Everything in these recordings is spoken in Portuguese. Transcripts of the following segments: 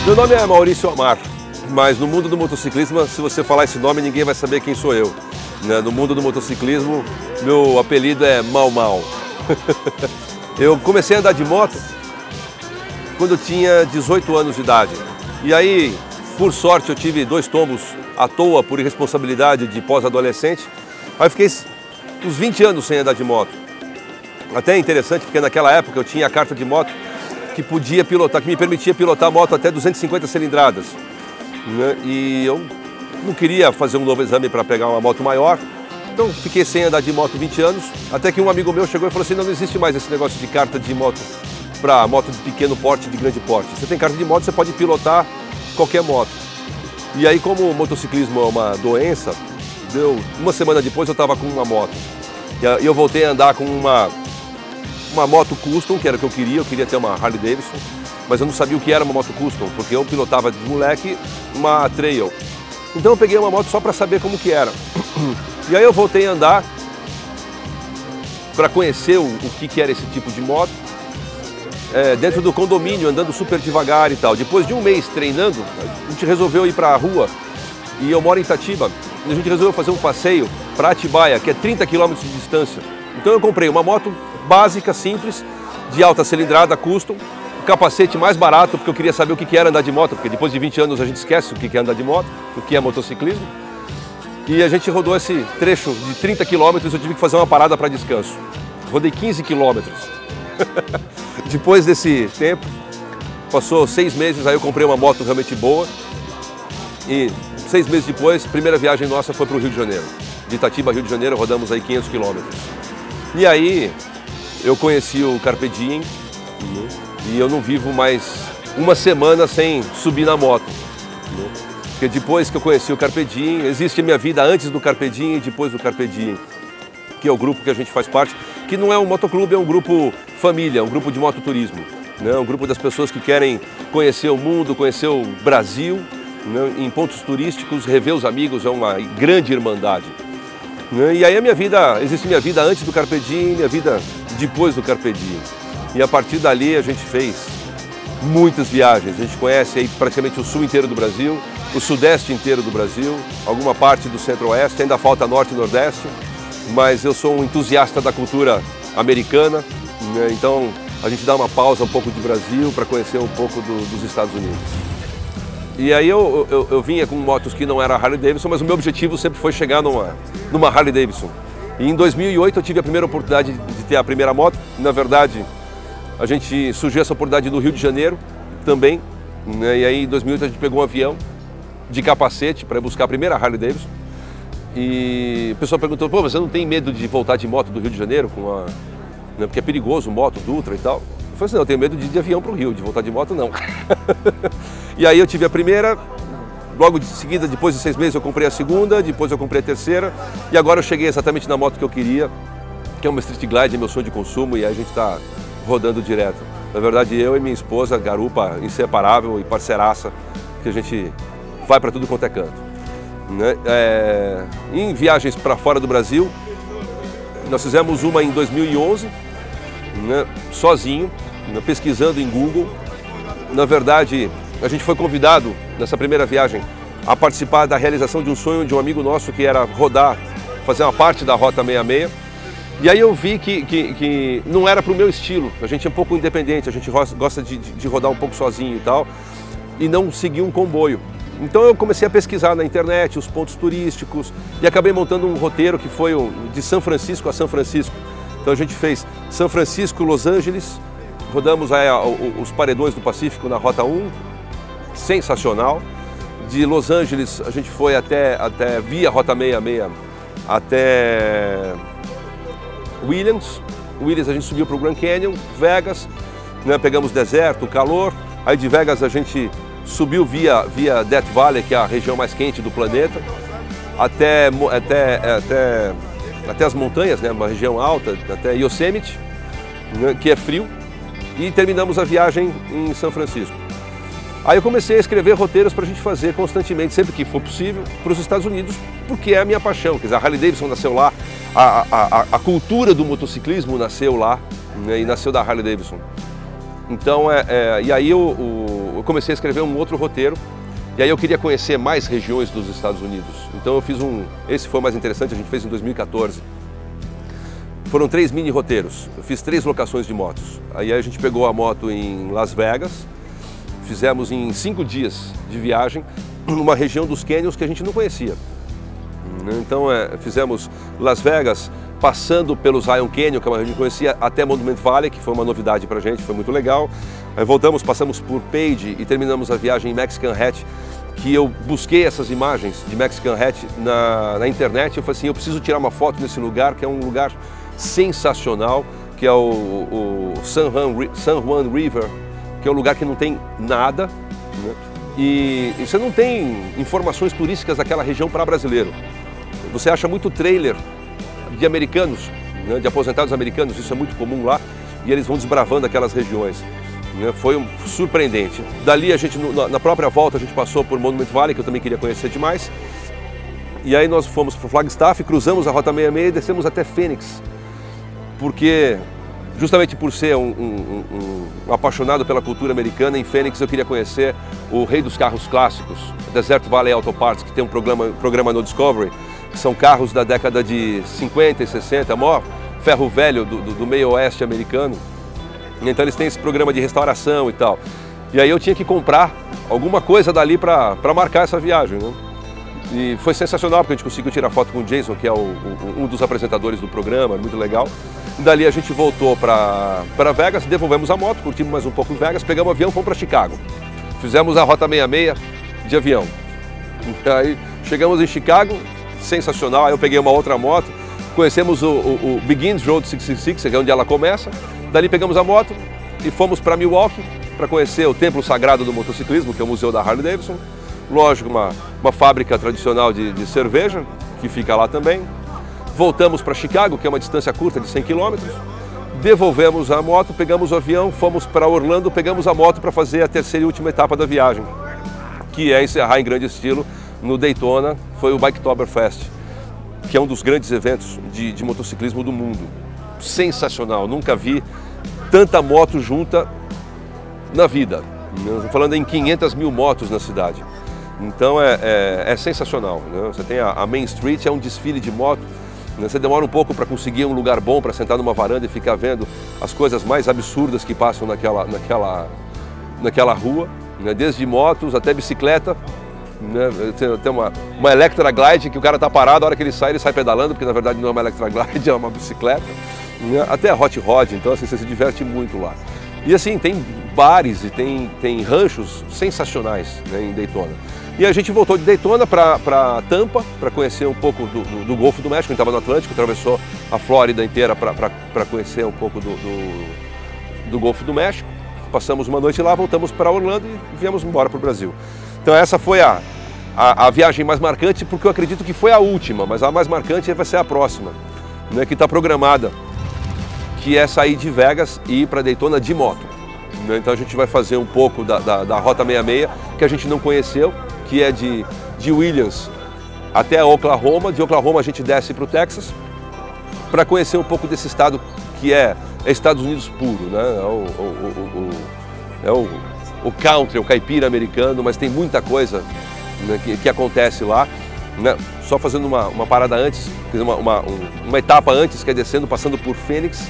Meu nome é Maurício Amar, mas no mundo do motociclismo, se você falar esse nome, ninguém vai saber quem sou eu. No mundo do motociclismo, meu apelido é Mau Mau. Eu comecei a andar de moto quando eu tinha 18 anos de idade. E aí, por sorte, eu tive 2 tombos à toa por irresponsabilidade de pós-adolescente. Aí eu fiquei uns 20 anos sem andar de moto. Até interessante, porque naquela época eu tinha a carta de moto que podia pilotar, que me permitia pilotar moto até 250 cilindradas. E eu não queria fazer um novo exame para pegar uma moto maior, então fiquei sem andar de moto 20 anos, até que um amigo meu chegou e falou assim: não existe mais esse negócio de carta de moto para moto de pequeno porte e de grande porte. Você tem carta de moto, você pode pilotar qualquer moto. E aí, como o motociclismo é uma doença, uma semana depois eu estava com uma moto. E eu voltei a andar com uma moto custom, que era o que eu queria ter uma Harley Davidson, mas eu não sabia o que era uma moto custom, porque eu pilotava de moleque uma trail. Então eu peguei uma moto só para saber como que era. E aí eu voltei a andar para conhecer o que era esse tipo de moto, dentro do condomínio, andando super devagar e tal. Depois de um mês treinando, a gente resolveu ir para a rua, e eu moro em Itatiba, e a gente resolveu fazer um passeio para Atibaia, que é 30 km de distância. Então eu comprei uma moto básica, simples, de alta cilindrada, custom, o capacete mais barato, porque eu queria saber o que era andar de moto, porque depois de 20 anos a gente esquece o que é andar de moto, o que é motociclismo. E a gente rodou esse trecho de 30 quilômetros, eu tive que fazer uma parada para descanso. Rodei 15 quilômetros. Depois desse tempo, passou 6 meses, aí eu comprei uma moto realmente boa. E 6 meses depois, primeira viagem nossa foi para o Rio de Janeiro. De Itatiba, Rio de Janeiro, rodamos aí 500 quilômetros. E aí eu conheci o Carpe Diem, e eu não vivo mais uma semana sem subir na moto. Porque depois que eu conheci o Carpe Diem, existe a minha vida antes do Carpe Diem e depois do Carpe Diem, que é o grupo que a gente faz parte, que não é um motoclube, é um grupo família, um grupo de mototurismo. Um grupo das pessoas que querem conhecer o mundo, conhecer o Brasil, em pontos turísticos, rever os amigos, é uma grande irmandade. E aí existe minha vida antes do Carpe Diem, minha vida depois do Carpe Diem. E a partir dali a gente fez muitas viagens. A gente conhece aí praticamente o sul inteiro do Brasil, o sudeste inteiro do Brasil, alguma parte do centro-oeste, ainda falta norte e nordeste, mas eu sou um entusiasta da cultura americana, então a gente dá uma pausa um pouco de Brasil para conhecer um pouco dos Estados Unidos. E aí eu vinha com motos que não era Harley Davidson, mas o meu objetivo sempre foi chegar numa Harley Davidson. E em 2008 eu tive a primeira oportunidade de ter a primeira moto. Na verdade, a gente surgiu essa oportunidade no Rio de Janeiro também. E aí em 2008 a gente pegou um avião de capacete para buscar a primeira Harley Davidson. E o pessoal perguntou: pô, você não tem medo de voltar de moto do Rio de Janeiro? Porque é perigoso, moto, Dutra e tal. Eu falei assim: não, eu tenho medo de ir de avião para o Rio, de voltar de moto não. E aí eu tive a primeira, logo de seguida, depois de 6 meses eu comprei a segunda, depois eu comprei a terceira, e agora eu cheguei exatamente na moto que eu queria, que é uma Street Glide, meu sonho de consumo, e aí a gente está rodando direto. Na verdade, eu e minha esposa, garupa inseparável e parceiraça, que a gente vai para tudo quanto é canto. Em viagens para fora do Brasil, nós fizemos uma em 2011, sozinho, pesquisando em Google. Na verdade, a gente foi convidado nessa primeira viagem a participar da realização de um sonho de um amigo nosso, que era rodar, fazer uma parte da Rota 66. E aí eu vi que não era para o meu estilo. A gente é um pouco independente, a gente gosta de rodar um pouco sozinho e tal, e não seguir um comboio. Então eu comecei a pesquisar na internet os pontos turísticos e acabei montando um roteiro que foi de São Francisco a São Francisco. Então a gente fez São Francisco, Los Angeles, rodamos aí os paredões do Pacífico na Rota 1, sensacional. De Los Angeles a gente foi até via Rota 66 até Williams a gente subiu para o Grand Canyon, Vegas, pegamos deserto, calor. Aí de Vegas a gente subiu via Death Valley, que é a região mais quente do planeta, até as montanhas, uma região alta, até Yosemite, que é frio, e terminamos a viagem em São Francisco. Aí eu comecei a escrever roteiros para a gente fazer constantemente, sempre que for possível, para os Estados Unidos, porque é a minha paixão. Quer dizer, a Harley Davidson nasceu lá, a cultura do motociclismo nasceu lá, e nasceu da Harley Davidson. Então, e aí eu comecei a escrever um outro roteiro, e aí eu queria conhecer mais regiões dos Estados Unidos. Então eu fiz esse foi o mais interessante, a gente fez em 2014. Foram 3 mini roteiros, eu fiz 3 locações de motos. Aí a gente pegou a moto em Las Vegas, fizemos em 5 dias de viagem, numa região dos canyons que a gente não conhecia. Então fizemos Las Vegas, passando pelo Zion Canyon, que é uma região que a gente conhecia, até Monument Valley, que foi uma novidade pra gente, foi muito legal. Aí voltamos, passamos por Page e terminamos a viagem em Mexican Hat, que eu busquei essas imagens de Mexican Hat na internet. Eu falei assim, eu preciso tirar uma foto nesse lugar, que é um lugar sensacional, que é o San Juan River, que é um lugar que não tem nada, né? E você não tem informações turísticas daquela região para brasileiro. Você acha muito trailer de americanos, né, de aposentados americanos, isso é muito comum lá, e eles vão desbravando aquelas regiões. Né? Foi surpreendente. Dali, na própria volta, a gente passou por Monument Valley, que eu também queria conhecer demais. E aí nós fomos para o Flagstaff, cruzamos a Rota 66 e descemos até Phoenix, porque justamente por ser um apaixonado pela cultura americana, em Phoenix eu queria conhecer o rei dos carros clássicos, Desert Valley Auto Parts, que tem um programa no Discovery, que são carros da década de 50 e 60, maior ferro velho do meio oeste americano. Então eles têm esse programa de restauração e tal. E aí eu tinha que comprar alguma coisa dali para marcar essa viagem, né? E foi sensacional, porque a gente conseguiu tirar foto com o Jason, que é um dos apresentadores do programa, muito legal. Dali a gente voltou para Vegas, devolvemos a moto, curtimos mais um pouco em Vegas, pegamos o avião e fomos para Chicago. Fizemos a Rota 66 de avião. Aí chegamos em Chicago, sensacional, aí eu peguei uma outra moto, conhecemos o Begins Road 666, que é onde ela começa. Dali pegamos a moto e fomos para Milwaukee para conhecer o templo sagrado do motociclismo, que é o museu da Harley Davidson. Lógico, uma fábrica tradicional de cerveja, que fica lá também. Voltamos para Chicago, que é uma distância curta de 100 km. Devolvemos a moto, pegamos o avião, fomos para Orlando, pegamos a moto para fazer a terceira e última etapa da viagem, que é encerrar em grande estilo no Daytona, foi o Biketoberfest, que é um dos grandes eventos de motociclismo do mundo. Sensacional, nunca vi tanta moto junta na vida. Estou falando em 500 mil motos na cidade. Então é sensacional, né? Você tem a Main Street, é um desfile de moto, né? Você demora um pouco para conseguir um lugar bom para sentar numa varanda e ficar vendo as coisas mais absurdas que passam naquela rua, né? Desde motos até bicicleta, né? Tem uma Electra Glide que o cara está parado, a hora que ele sai pedalando, porque na verdade não é uma Electra Glide, é uma bicicleta, né? Até a Hot Rod, então assim, você se diverte muito lá. E assim, tem bares e tem ranchos sensacionais, né, em Daytona. E a gente voltou de Daytona para Tampa, para conhecer um pouco do Golfo do México. A gente estava no Atlântico, atravessou a Flórida inteira para conhecer um pouco do Golfo do México. Passamos uma noite lá, voltamos para Orlando e viemos embora para o Brasil. Então essa foi a viagem mais marcante, porque eu acredito que foi a última, mas a mais marcante vai ser a próxima, né, que está programada, que é sair de Vegas e ir para Daytona de moto. Então a gente vai fazer um pouco da Rota 66, que a gente não conheceu, que é de Williams até Oklahoma. De Oklahoma a gente desce para o Texas, para conhecer um pouco desse estado que é Estados Unidos puro, né? É o country, o caipira americano, mas tem muita coisa, né, que acontece lá, né? Só fazendo uma parada antes, uma etapa antes, que é descendo, passando por Phoenix,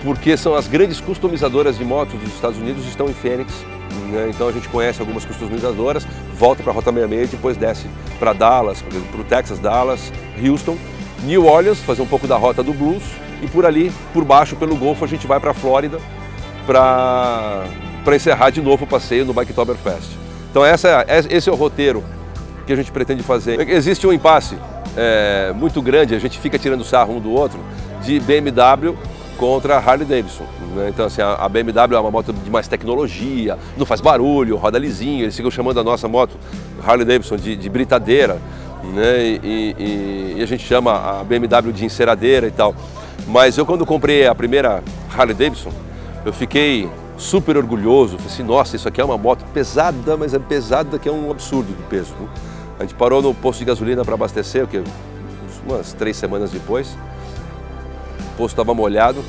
porque são as grandes customizadoras de motos dos Estados Unidos, estão em Phoenix, né? Então a gente conhece algumas customizadoras, volta para a Rota 66 e depois desce para Dallas, para o Texas, Dallas, Houston, New Orleans, fazer um pouco da Rota do Blues, e por ali, por baixo, pelo Golfo, a gente vai para a Flórida para encerrar de novo o passeio no Biketoberfest. Então esse é o roteiro que a gente pretende fazer. Existe um impasse muito grande, a gente fica tirando sarro um do outro, de BMW contra a Harley Davidson, né? Então assim, a BMW é uma moto de mais tecnologia, não faz barulho, roda lisinho, eles ficam chamando a nossa moto Harley Davidson de britadeira, né? E a gente chama a BMW de enceradeira e tal. Mas eu, quando comprei a primeira Harley Davidson, eu fiquei super orgulhoso, falei assim, nossa, isso aqui é uma moto pesada, mas é pesada que é um absurdo de peso, né? A gente parou no posto de gasolina para abastecer, umas 3 semanas depois. O posto estava molhado,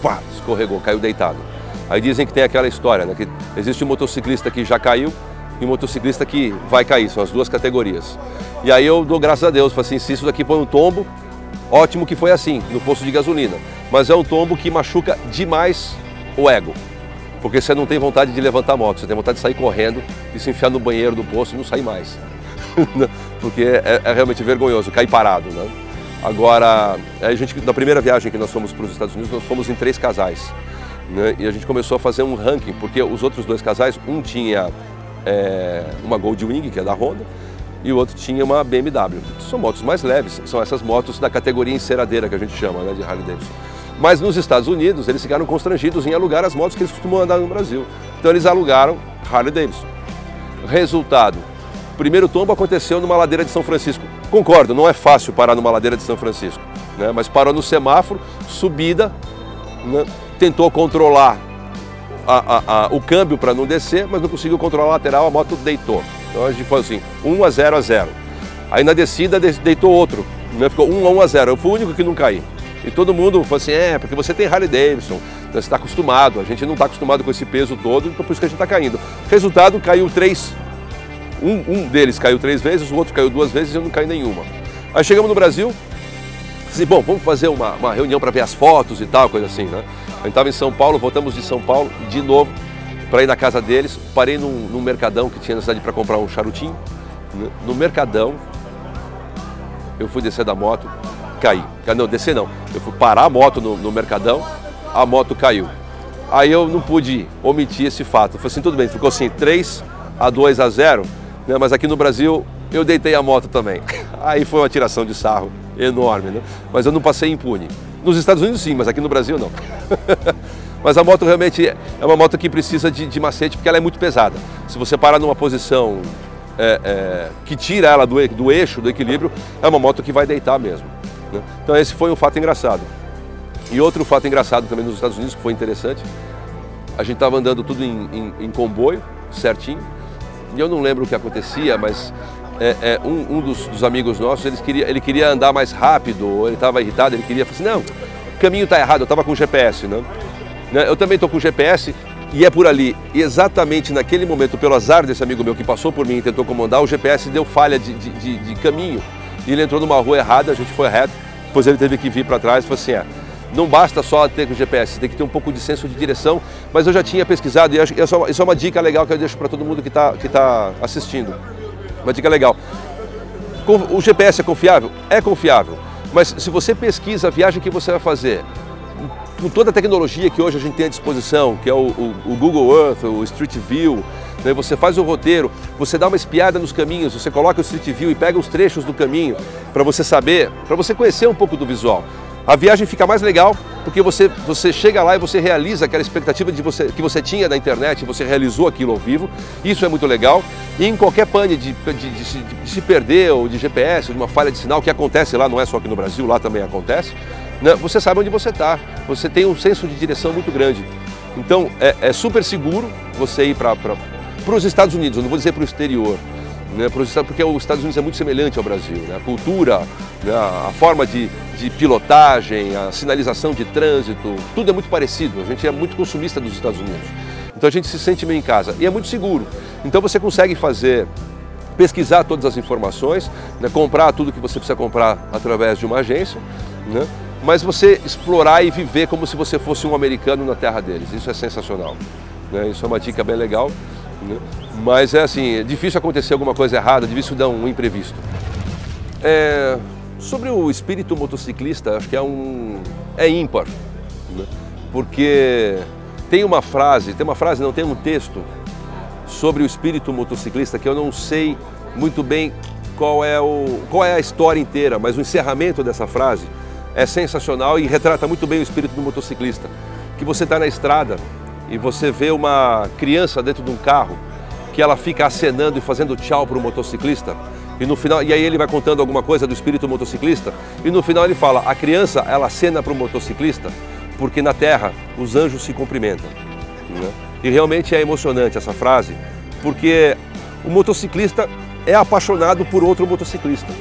pá, escorregou, caiu deitado. Aí dizem que tem aquela história, né? Que existe um motociclista que já caiu e um motociclista que vai cair, são as duas categorias. E aí eu dou graças a Deus, falo assim, se isso daqui foi um tombo, ótimo que foi assim, no posto de gasolina. Mas é um tombo que machuca demais o ego. Porque você não tem vontade de levantar a moto, você tem vontade de sair correndo e se enfiar no banheiro do posto e não sair mais. Porque é realmente vergonhoso, cair parado, né? Agora, na primeira viagem que nós fomos para os Estados Unidos, nós fomos em 3 casais. Né? E a gente começou a fazer um ranking, porque os outros 2 casais, um tinha uma Goldwing, que é da Honda, e o outro tinha uma BMW. São motos mais leves, são essas motos da categoria enceradeira que a gente chama, né, de Harley Davidson. Mas nos Estados Unidos eles ficaram constrangidos em alugar as motos que eles costumam andar no Brasil. Então eles alugaram Harley Davidson. Resultado, o primeiro tombo aconteceu numa ladeira de São Francisco. Concordo, não é fácil parar numa ladeira de São Francisco, né, mas parou no semáforo, subida, né, tentou controlar o câmbio para não descer, mas não conseguiu controlar a lateral, a moto deitou. Então a gente foi assim, 1-0. Aí na descida deitou outro, né? Ficou 1-0. Eu fui o único que não caí. E todo mundo falou assim, porque você tem Harley Davidson, você está acostumado, a gente não está acostumado com esse peso todo, então por isso que a gente está caindo. Resultado, caiu 3. Um deles caiu 3 vezes, o outro caiu 2 vezes e eu não caí nenhuma. Aí chegamos no Brasil, disse, bom, vamos fazer uma reunião para ver as fotos e tal, coisa assim, né? A gente estava em São Paulo, voltamos de São Paulo de novo para ir na casa deles. Parei num mercadão que tinha na cidade para comprar um charutinho. No mercadão, eu fui descer da moto, caí. Não, descer não. Eu fui parar a moto no mercadão, a moto caiu. Aí eu não pude omitir esse fato. Eu falei assim, tudo bem, ficou assim 3-2-0, né? Mas aqui no Brasil eu deitei a moto também. Aí foi uma tiração de sarro enorme, né? Mas eu não passei impune. Nos Estados Unidos sim, mas aqui no Brasil não. Mas a moto realmente é uma moto que precisa de macete porque ela é muito pesada. Se você parar numa posição que tira ela do eixo, do equilíbrio, é uma moto que vai deitar mesmo, né? Então esse foi um fato engraçado. E outro fato engraçado também nos Estados Unidos, que foi interessante, a gente estava andando tudo em comboio, certinho, e eu não lembro o que acontecia, mas um dos amigos nossos, ele queria andar mais rápido, ou ele estava irritado, ele queria, falar assim, não, o caminho está errado, eu estava com o GPS, né? Eu também estou com o GPS e é por ali. E exatamente naquele momento, pelo azar desse amigo meu que passou por mim e tentou comandar, o GPS deu falha de caminho. E ele entrou numa rua errada, a gente foi reto, depois ele teve que vir para trás e falou assim, não basta só ter o GPS, tem que ter um pouco de senso de direção, mas eu já tinha pesquisado e isso é uma dica legal que eu deixo para todo mundo que tá assistindo. Uma dica legal. O GPS é confiável? É confiável, mas se você pesquisa a viagem que você vai fazer, com toda a tecnologia que hoje a gente tem à disposição, que é o Google Earth, o Street View, né? Você faz o roteiro, você dá uma espiada nos caminhos, você coloca o Street View e pega os trechos do caminho para você saber, para você conhecer um pouco do visual. A viagem fica mais legal porque você chega lá e você realiza aquela expectativa que você tinha da internet, você realizou aquilo ao vivo, isso é muito legal. E em qualquer pane de se perder ou de GPS, de uma falha de sinal, que acontece lá, não é só aqui no Brasil, lá também acontece, né? Você sabe onde você está, você tem um senso de direção muito grande. Então é super seguro você ir para os Estados Unidos, eu não vou dizer para o exterior, né? Porque os Estados Unidos é muito semelhante ao Brasil, né? A cultura, né? A forma de pilotagem, a sinalização de trânsito, tudo é muito parecido, a gente é muito consumista dos Estados Unidos. Então a gente se sente meio em casa e é muito seguro. Então você consegue pesquisar todas as informações, né? Comprar tudo que você precisa comprar através de uma agência, né? Mas você explorar e viver como se você fosse um americano na terra deles. Isso é sensacional, né? Isso é uma dica bem legal, né? Mas é assim, é difícil acontecer alguma coisa errada, é difícil dar um imprevisto. Sobre o espírito motociclista, acho que é ímpar, né? Porque tem um texto sobre o espírito motociclista que eu não sei muito bem qual é a história inteira, mas o encerramento dessa frase é sensacional e retrata muito bem o espírito do motociclista. Que você está na estrada e você vê uma criança dentro de um carro que ela fica acenando e fazendo tchau para o motociclista e no final, e aí ele vai contando alguma coisa do espírito motociclista e no final ele fala, a criança ela acena para o motociclista porque na terra os anjos se cumprimentam, né? E realmente é emocionante essa frase, porque o motociclista é apaixonado por outro motociclista,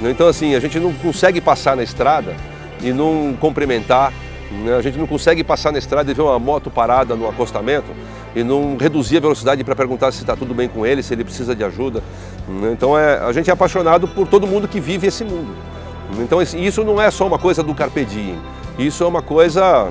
né? Então assim, a gente não consegue passar na estrada e não cumprimentar né? A gente não consegue passar na estrada e ver uma moto parada no acostamento e não reduzir a velocidade para perguntar se está tudo bem com ele, se ele precisa de ajuda, né? Então a gente é apaixonado por todo mundo que vive esse mundo. Então isso não é só uma coisa do Carpe Diem, isso é uma coisa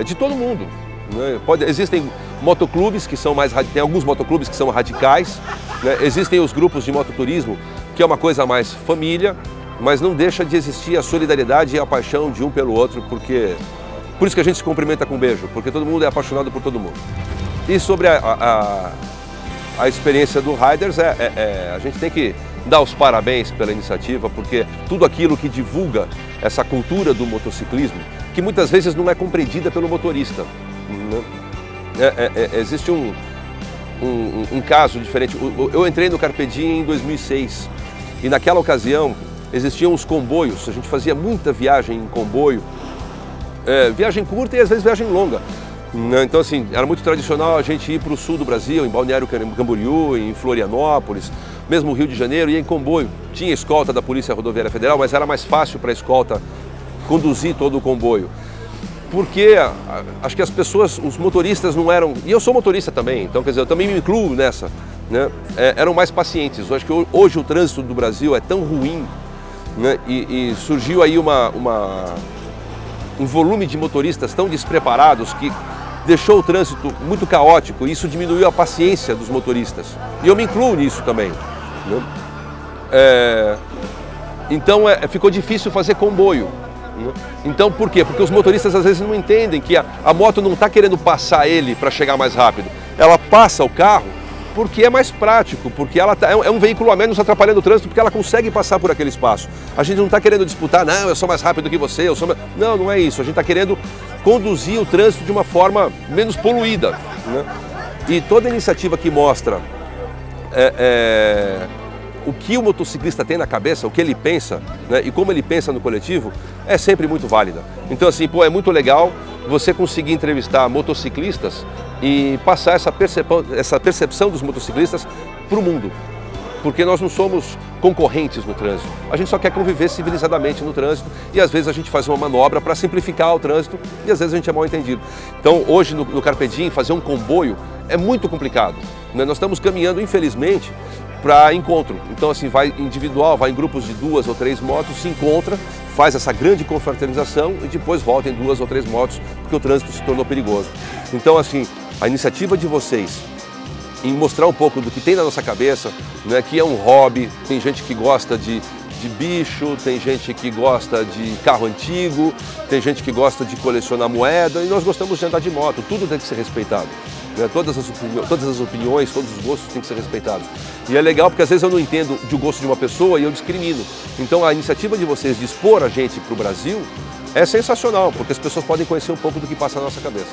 de todo mundo, né? Existem motoclubes que são tem alguns motoclubes que são radicais, né? Existem os grupos de mototurismo, que é uma coisa mais família, mas não deixa de existir a solidariedade e a paixão de um pelo outro, por isso que a gente se cumprimenta com um beijo, porque todo mundo é apaixonado por todo mundo. E sobre a experiência do Riders, a gente tem que dar os parabéns pela iniciativa, porque tudo aquilo que divulga essa cultura do motociclismo, que muitas vezes não é compreendida pelo motorista, né? Existe um caso diferente. Eu entrei no Carpe Diem em 2006 e naquela ocasião existiam os comboios, a gente fazia muita viagem em comboio, viagem curta e às vezes viagem longa. Então assim, era muito tradicional a gente ir para o sul do Brasil, em Balneário Camboriú, em Florianópolis, mesmo no Rio de Janeiro, ia em comboio. Tinha escolta da Polícia Rodoviária Federal, mas era mais fácil para a escolta conduzir todo o comboio. Porque acho que as pessoas, os motoristas não eram, e eu sou motorista também, então quer dizer, eu também me incluo nessa, né? Eram mais pacientes. Eu acho que hoje o trânsito do Brasil é tão ruim, né? E surgiu aí um volume de motoristas tão despreparados que deixou o trânsito muito caótico e isso diminuiu a paciência dos motoristas. E eu me incluo nisso também, né? Então ficou difícil fazer comboio. Então por quê? Porque os motoristas às vezes não entendem que a moto não está querendo passar ele para chegar mais rápido. Ela passa o carro porque é mais prático, porque ela é um veículo a menos atrapalhando o trânsito, porque ela consegue passar por aquele espaço. A gente não está querendo disputar, não, eu sou mais rápido que você, Não, não é isso. A gente está querendo conduzir o trânsito de uma forma menos poluída, né? E toda iniciativa que mostra o que o motociclista tem na cabeça, o que ele pensa, né, e como ele pensa no coletivo, é sempre muito válida. Então assim, é muito legal você conseguir entrevistar motociclistas e passar essa percepção dos motociclistas para o mundo. Porque nós não somos concorrentes no trânsito, a gente só quer conviver civilizadamente no trânsito e às vezes a gente faz uma manobra para simplificar o trânsito e às vezes a gente é mal entendido. Então hoje no Carpe Diem fazer um comboio é muito complicado, né? Nós estamos caminhando, infelizmente, para encontro. Então assim, vai individual, vai em grupos de 2 ou 3 motos, se encontra, faz essa grande confraternização e depois volta em 2 ou 3 motos, porque o trânsito se tornou perigoso. Então assim, a iniciativa de vocês em mostrar um pouco do que tem na nossa cabeça, né, que é um hobby, tem gente que gosta de bicho, tem gente que gosta de carro antigo, tem gente que gosta de colecionar moeda e nós gostamos de andar de moto, tudo tem que ser respeitado. Todas as opiniões, todos os gostos têm que ser respeitados. E é legal porque às vezes eu não entendo do gosto de uma pessoa e eu discrimino. Então a iniciativa de vocês de expor a gente para o Brasil é sensacional, porque as pessoas podem conhecer um pouco do que passa na nossa cabeça.